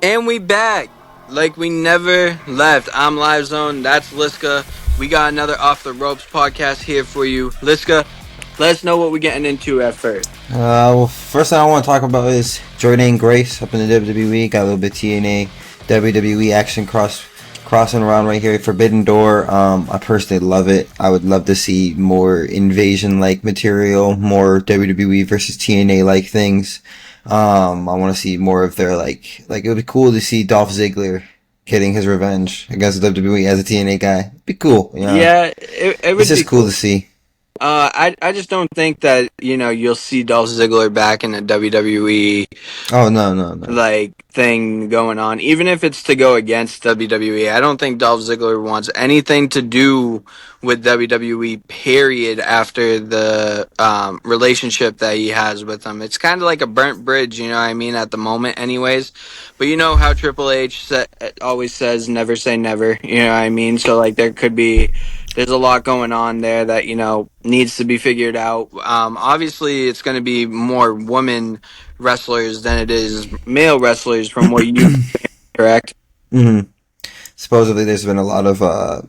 And we back like we never left. I'm LiveZone. That's Lhska. We got another Off the Ropes podcast here for you. Lhska, let us know what we're getting into at first. Well, first thing I want to talk about is Jordan Grace up in the WWE. Got a little bit of TNA, WWE action crossing around right here. Forbidden Door. I personally love it. I would love to see more invasion-like material, more WWE versus TNA-like things. I want to see more of their like it would be cool to see Dolph Ziggler getting his revenge against the WWE as a TNA guy. It'd be cool. Yeah, it It's would be just cool cool. to see. I just don't think that you'll see Dolph Ziggler back in the WWE Oh no no no. thing going on, even if it's to go against WWE. I don't think Dolph Ziggler wants anything to do with WWE. Period. After the relationship that he has with them, it's kind of like a burnt bridge. You know what I mean? At the moment, anyways. But you know how Triple H always says, "Never say never." You know what I mean? So like there could be. There's a lot going on there that needs to be figured out. Obviously, it's going to be more women wrestlers than it is male wrestlers, from what you correct. hmm Supposedly, there's been a lot of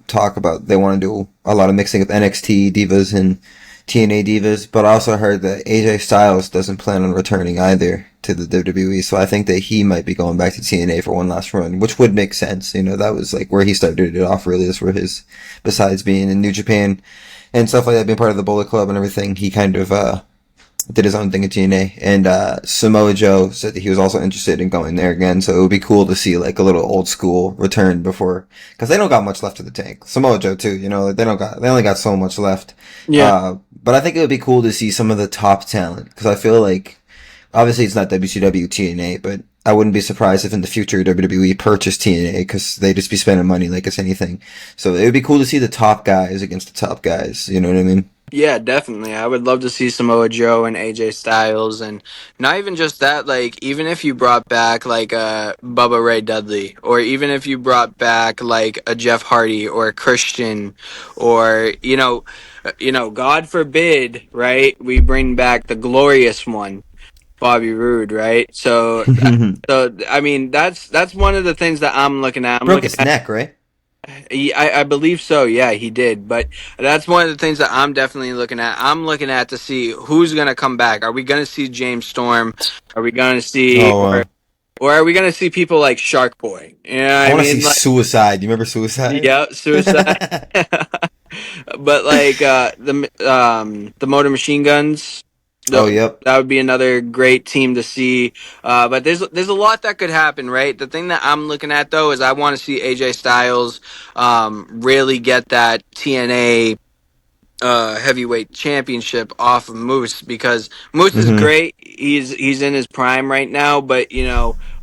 talk about they want to do a lot of mixing of NXT divas and TNA divas, but I also heard that AJ Styles doesn't plan on returning either to the WWE, so I think that he might be going back to TNA for one last run, which would make sense. That was like where he started it off. Really, that's where besides being in New Japan and stuff like that, being part of the Bullet Club and everything, he kind of did his own thing at TNA, and Samoa Joe said that he was also interested in going there again. So it would be cool to see like a little old school return before, because they don't got much left of the tank. Samoa Joe too, they only got so much left. Yeah, But I think it would be cool to see some of the top talent, because I feel like obviously it's not WCW TNA, but I wouldn't be surprised if in the future WWE purchased TNA, because they'd just be spending money like it's anything. So it would be cool to see the top guys against the top guys. You know what I mean? yeah, definitely. I would love to see Samoa Joe and AJ Styles, and not even just that. Like, even if you brought back like a Bubba Ray Dudley, or even if you brought back like a Jeff Hardy or a Christian, or God forbid, right? We bring back the glorious one, Bobby Roode, right? So I mean, that's one of the things that I'm looking at. I'm Broke looking his at. neck, right? I believe so. Yeah, he did. But that's one of the things that I'm definitely looking at. I'm looking at to see who's gonna come back. Are we gonna see James Storm? Are we gonna see Oh, or are we gonna see people like Shark Boy? You know what I I want to see mean? Like, Suicide. You remember Suicide? yeah, Suicide. But like the Motor Machine Guns, Oh, yep. that would be another great team to see. But there's a lot that could happen, right? The thing that I'm looking at though is I want to see AJ Styles really get that TNA heavyweight championship off of Moose, because Moose is hmm great. He's in his prime right now, but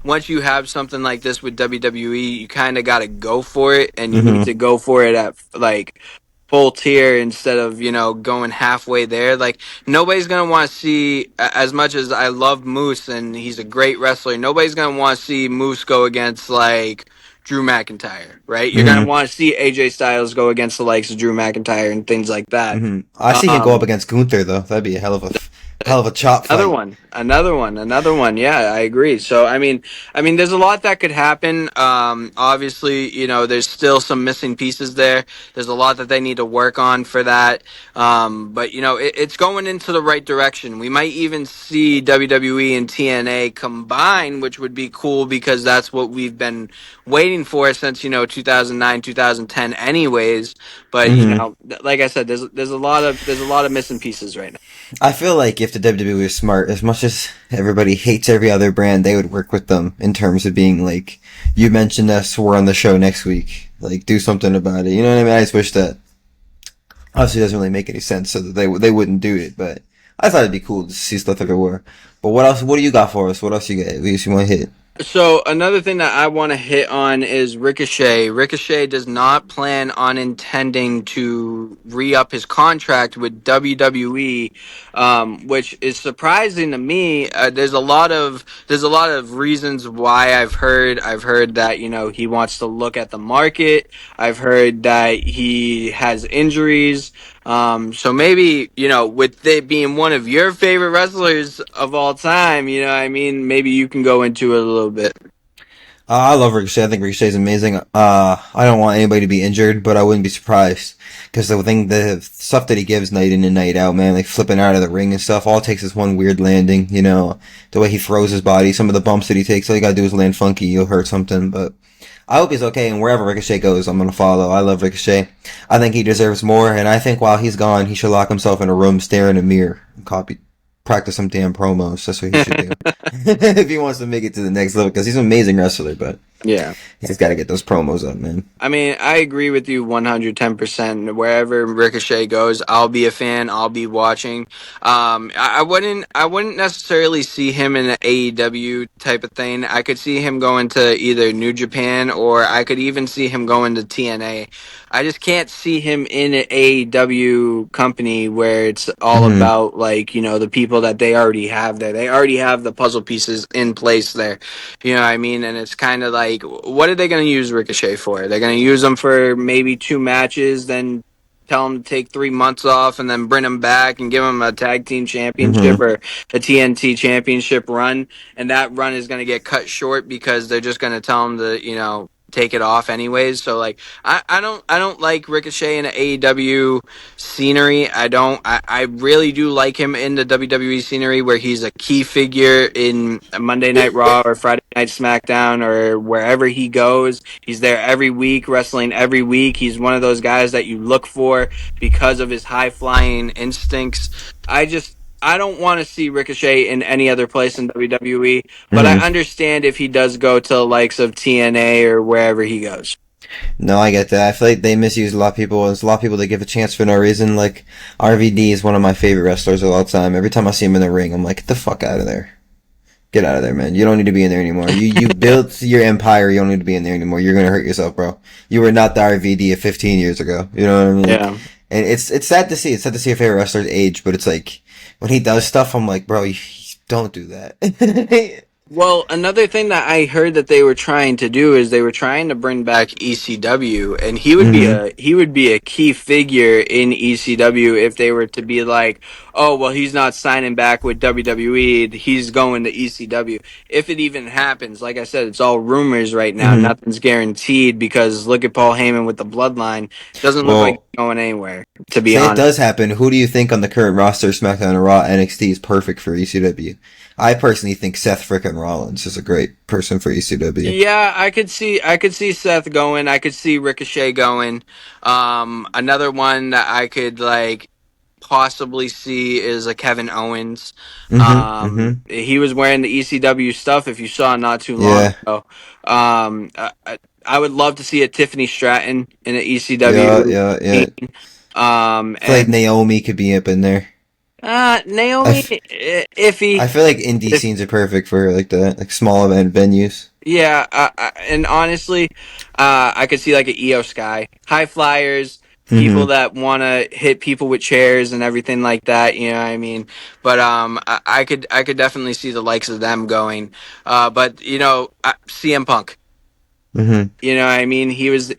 once you have something like this with WWE, you kind of got to go for it, and you need hmm to go for it at like full tier instead of going halfway there. Like, nobody's gonna want to see, as much as I love Moose and he's a great wrestler, nobody's gonna want to see Moose go against like Drew McIntyre, right? You're gonna hmm want to see AJ Styles go against the likes of Drew McIntyre and things like that. I see him go up Um, against Gunther though. That'd be a hell of a chop Another fight. one, another one. Yeah, I agree. So, I mean, there's a lot that could happen. Obviously, there's still some missing pieces there. There's a lot that they need to work on for that. But it's going into the right direction. We might even see WWE and TNA combine, which would be cool, because that's what we've been waiting for since 2009, 2010, anyways. But hmm like I said, there's a lot of missing pieces right now. I feel like if the WWE was smart, as much as everybody hates every other brand, they would work with them in terms of being like, you mentioned us, we're on the show next week. Like, do something about it. You know what I mean? I just wish that, obviously it doesn't really make any sense, so that they wouldn't do it, but I thought it'd be cool to see stuff everywhere. But what else, what do you got for us? What else you got? At least you want to hit? So another thing that I want to hit on is Ricochet. Ricochet does not plan on intending to re-up his contract with WWE, which is surprising to me. There's a lot of reasons why I've heard that he wants to look at the market. I've heard that he has injuries. So maybe, with it being one of your favorite wrestlers of all time, I mean, maybe you can go into it a little bit. I love Ricochet. I think Ricochet's amazing. I don't want anybody to be injured, but I wouldn't be surprised because the stuff that he gives night in and night out, man, like flipping out of the ring and stuff. All it takes is one weird landing. You know, the way he throws his body, some of the bumps that he takes. All you gotta do is land funky, you'll hurt something. But I hope he's okay, and wherever Ricochet goes, I'm gonna follow. I love Ricochet. I think he deserves more, and I think while he's gone, he should lock himself in a room, stare in a mirror, and practice some damn promos. That's what he should do if he wants to make it to the next level. Because he's an amazing wrestler, but Yeah. he's got to get those promos up, man. I mean, I agree with you 110%. Wherever Ricochet goes, I'll be a fan. I'll be watching. I wouldn't necessarily see him in an AEW type of thing. I could see him going to either New Japan, or I could even see him going to TNA. I just can't see him in an AEW company where it's all Mm-hmm. about, like, the people that they already have there. They already have the puzzle pieces in place there. You know what I mean? And it's kind of like, what are they going to use Ricochet for? They're going to use him for maybe 2 matches, then tell him to take 3 months off, and then bring him back and give him a tag team championship Mm-hmm. or a TNT championship run. And that run is going to get cut short because they're just going to tell him to, take it off anyways. So like, I don't like Ricochet in the AEW scenery. I really do like him in the WWE scenery where he's a key figure in Monday Night Raw or Friday Night SmackDown or wherever he goes. He's there every week, wrestling every week. He's one of those guys that you look for because of his high flying instincts. I don't want to see Ricochet in any other place in WWE, but I Mm-hmm. understand if he does go to the likes of TNA or wherever he goes. No, I get that. I feel like they misuse a lot of people. There's a lot of people that give a chance for no reason. Like RVD is one of my favorite wrestlers of all time. Every time I see him in the ring, I'm like, get the fuck out of there. Get out of there, man. You don't need to be in there anymore. You built your empire. You don't need to be in there anymore. You're gonna hurt yourself, bro. You were not the RVD of 15 years ago. You know what I mean? Yeah. And it's sad to see. It's sad to see a favorite wrestler's age, but it's like when he does stuff, I'm like, bro, you don't do that. Well, another thing that I heard that they were trying to do is they were trying to bring back ECW, and he would be Mm-hmm. a key figure in ECW if they were to be like, oh, well, he's not signing back with WWE, he's going to ECW. If it even happens, like I said, it's all rumors right now. Mm-hmm. Nothing's guaranteed because look at Paul Heyman with the Bloodline. Doesn't look like Well, he's going anywhere, to be say it honest. does happen. Who do you think on the current roster, SmackDown and Raw, NXT is perfect for ECW? I personally think Seth frickin' Rollins is a great person for ECW. Yeah, I could see Seth going. I could see Ricochet going. Another one that I could like possibly see is a Kevin Owens. Mm-hmm. Mm-hmm. He was wearing the ECW stuff if you saw not too long Yeah. ago. I would love to see a Tiffany Stratton in an Yeah. ECW Yeah. Yeah. team. I feel like And Naomi could be up in there. I, Naomi, f- iffy. I feel like indie scenes are perfect for like the like small event venues. Yeah, and honestly, I could see like an EO Sky, high flyers, people Mm-hmm. that want to hit people with chairs and everything like that. You know what I mean? But I could definitely see the likes of them going. But CM Punk. Mm-hmm. You know what I mean? He was in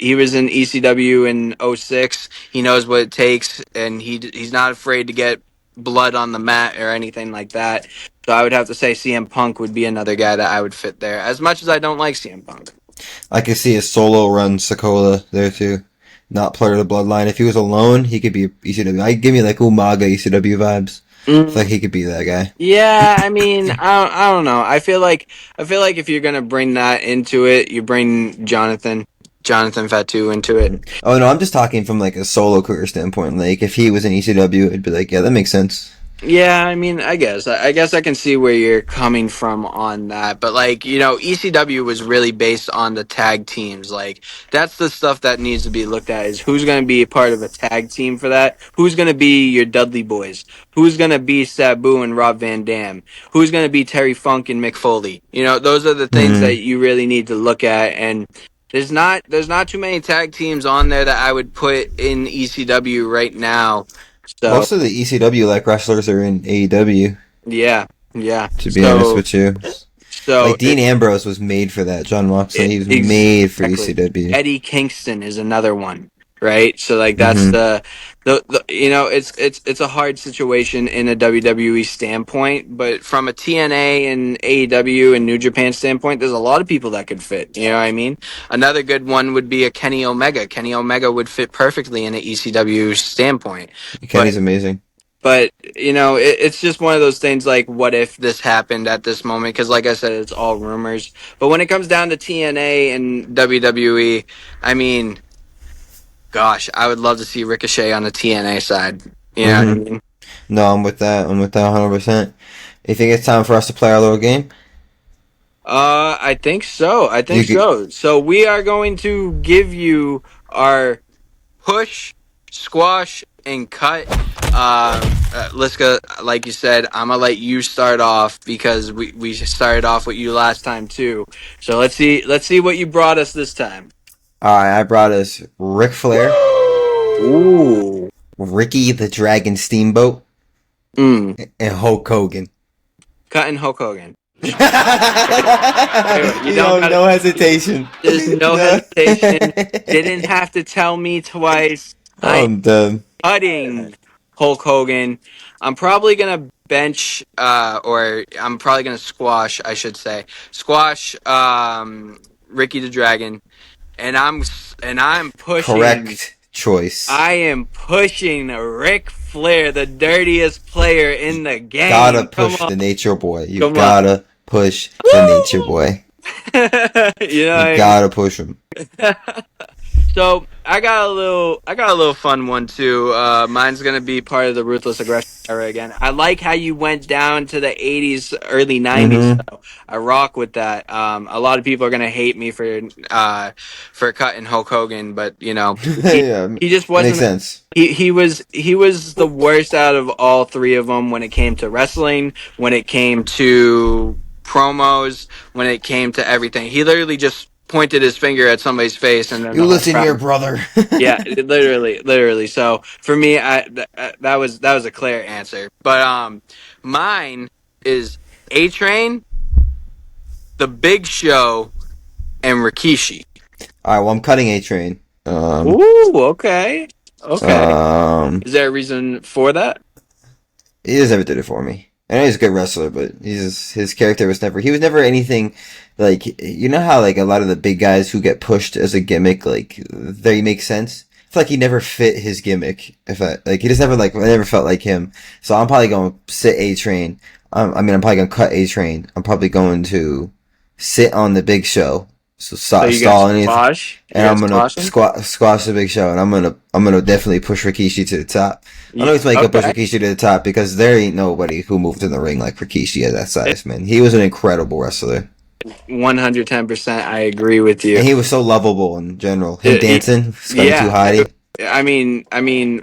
ECW in '06. He knows what it takes, and he's not afraid to get blood on the mat or anything like that. So I would have to say CM Punk would be another guy that I would fit there. As much as I don't like CM Punk. I could see a solo run Sokola there too. Not part of the bloodline. If he was alone, he could be ECW. I give me like Umaga ECW vibes. I feel like he could be that guy. Yeah, I mean, I don't know. I feel like if you're gonna bring that into it, you bring Jonathan Fatu into it. Oh no, I'm just talking from like a solo career standpoint. Like if he was in ECW, it'd be like, yeah, that makes sense. Yeah, I mean, I guess I can see where you're coming from on that, but like, ECW was really based on the tag teams. Like, that's the stuff that needs to be looked at is who's going to be a part of a tag team for that? Who's going to be your Dudley Boys? Who's going to be Sabu and Rob Van Dam? Who's going to be Terry Funk and Mick Foley? Those are the things that Mm-hmm. you really need to look at, and there's not too many tag teams on there that I would put in ECW right now. So, Most of the ECW like wrestlers are in AEW. yeah, yeah. To be honest So, with you, so like Dean Ambrose was made for that. John Moxley, he was made for exactly. ECW. Eddie Kingston is another one. right? So like that's Mm-hmm. the it's a hard situation in a WWE standpoint, but from a TNA and AEW and New Japan standpoint, there's a lot of people that could fit. You know what I mean? Another good one would be a Kenny Omega. Kenny Omega would fit perfectly in an ECW standpoint, but Kenny's amazing. it's just one of those things like, what if this happened at this moment? Because, like I said, it's all rumors. But when it comes down to TNA and WWE, I mean, gosh, I would love to see Ricochet on the TNA side. You know what I Mm-hmm. mean? No, I'm with that. I'm with that 100%. You think it's time for us to play our little game? I think so. I think You could, so. So we are going to give you our push, squash, and cut. Liska, like you said, I'm gonna let you start off because we started off with you last time too. So let's see what you brought us this time. all right, I brought us Ric Flair, Ooh. Ricky the Dragon Steamboat, Mm. and Hulk Hogan. Cutting Hulk Hogan. You You don't know, gotta. no hesitation. There's no No. hesitation. Didn't have to tell me twice. I am I'm done. cutting Hulk Hogan. I'm probably gonna bench, or I'm probably gonna squash. I should say squash. Ricky the Dragon, and I'm pushing. Correct choice. I am pushing Ric Flair, the dirtiest player in the Gotta game. Come push on, the Nature Boy. You come on. gotta push the Nature Woo! Boy. You know You what I mean? gotta push him. So I got a little fun one too. Mine's gonna be part of the ruthless aggression era again. I like how you went down to the '80s, early '90s. Mm-hmm. Though. I rock with that. A lot of people are gonna hate me for cutting Hulk Hogan, but he Yeah, he just makes wasn't. sense. He was the worst out of all three of them when it came to wrestling, when it came to promos, when it came to everything. He literally just pointed his finger at somebody's face, and then You the whole listen crowd. here, brother. Yeah, literally. So for me, that was a clear answer. But mine is A Train, The Big Show, and Rikishi. All right, well, I'm cutting A Train. Ooh, okay, okay. Um, Is there a reason for that? he just never did it for me. I know he's a good wrestler, but his character was never. He was never anything like, you know how like a lot of the big guys who get pushed as a gimmick, like they make sense. I feel like he never fit his gimmick. If I like, he just never like I never felt like him. So I'm probably going to sit A Train. I'm probably going to cut A Train. I'm probably going to sit on the Big Show. So So you got stall anything, squash. You and got I'm gonna squashing. squash the Big Show, and I'm gonna definitely push Rikishi to the top. I know he's going to push Okay, Rikishi to the top because there ain't nobody who moved in the ring like Rikishi at that size, man. He was an incredible wrestler. 110%. I agree with you. And he was so lovable in general. Him It- it- dancing, Scotty Too yeah, Hottie. I mean,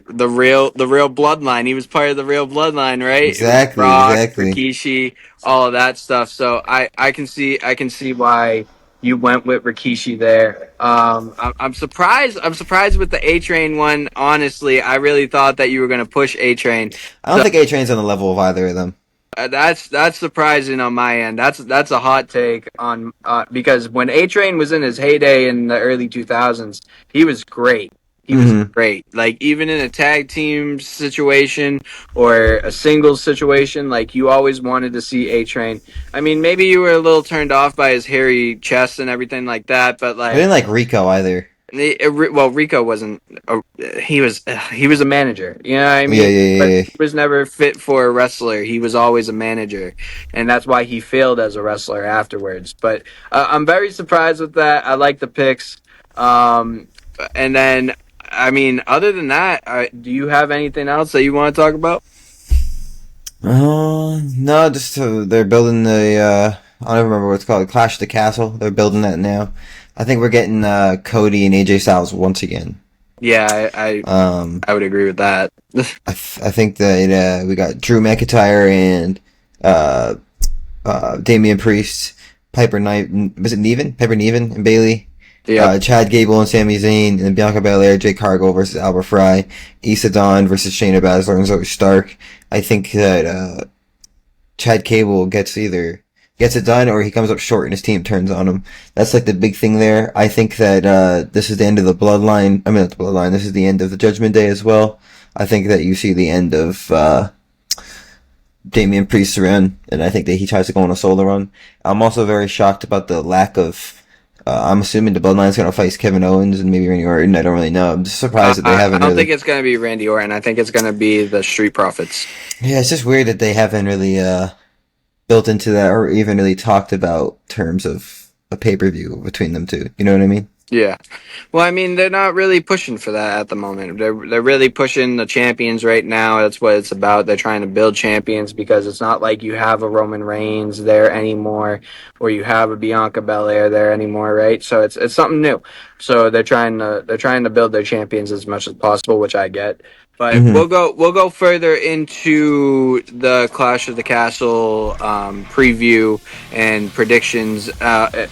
the real bloodline. He was part of the real bloodline, right? It was Exactly, Rock, exactly. Rikishi, all of that stuff. So I can see why you went with Rikishi there. I'm surprised. I'm surprised with the A Train one. Honestly, I really thought that you were going to push A Train. I don't think A Train's on the level of either of them. That's surprising on my end. That's a hot take on because when A Train was in his heyday in the early 2000s, he was great. He was Hmm. great. Like even in a tag team situation or a singles situation, like you always wanted to see A Train. I mean, maybe you were a little turned off by his hairy chest and everything like that, but I like didn't like Rico either. well, Rico wasn't. He was a manager. You know what I Yeah, mean? yeah, yeah, But yeah. he was never fit for a wrestler. He was always a manager, and that's why he failed as a wrestler afterwards. But I'm very surprised with that. I like the picks. And then, I mean, other than that, do you have anything else that you want to talk about? No, just they're building the. I don't even remember what it's called. Clash of the Castle. They're building that now. I think we're getting Cody and AJ Styles once again. Yeah, I Um, I would agree with that. I think that we got Drew McIntyre and uh, Damian Priest, Piper Knight, was it Nevin? Piper Nevin and Bailey. Yep. Chad Gable and Sami Zayn, and Bianca Belair, Jake Cargill versus Albert Fry, Issa Dawn versus Shayna Baszler and Zoe Stark. I think that Chad Gable gets either gets it done, or he comes up short and his team turns on him. That's like the big thing there. I think that this is the end of the bloodline. I mean, not the bloodline. This is the end of the Judgment Day as well. I think that you see the end of Damian Priest's run, and I think that he tries to go on a solo run. I'm also very shocked about the lack of. I'm assuming the Bloodline's going to face Kevin Owens and maybe Randy Orton. I don't really know. I'm just surprised that they I haven't don't think really. it's going to be Randy Orton. I think it's going to be the Street Profits. Yeah, it's just weird that they haven't really built into that or even really talked about terms of a pay-per-view between them two. You know what I mean? Yeah. Well, I mean, they're not really pushing for that at the moment. They're really pushing the champions right now. That's what it's about. They're trying to build champions because it's not like you have a Roman Reigns there anymore or you have a Bianca Belair there anymore, right? So it's something new. So they're trying to build their champions as much as possible, which I get. But Mm-hmm. we'll go further into the Clash of the Castle preview and predictions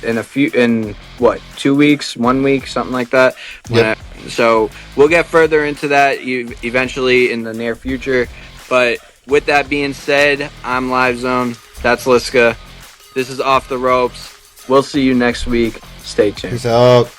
in what 2 weeks, 1 week, something like that. Yep. So we'll get further into that eventually in the near future. But with that being said, I'm LiveZone. That's Lhska. This is Off the Ropes. We'll see you next week. Stay tuned. Peace out.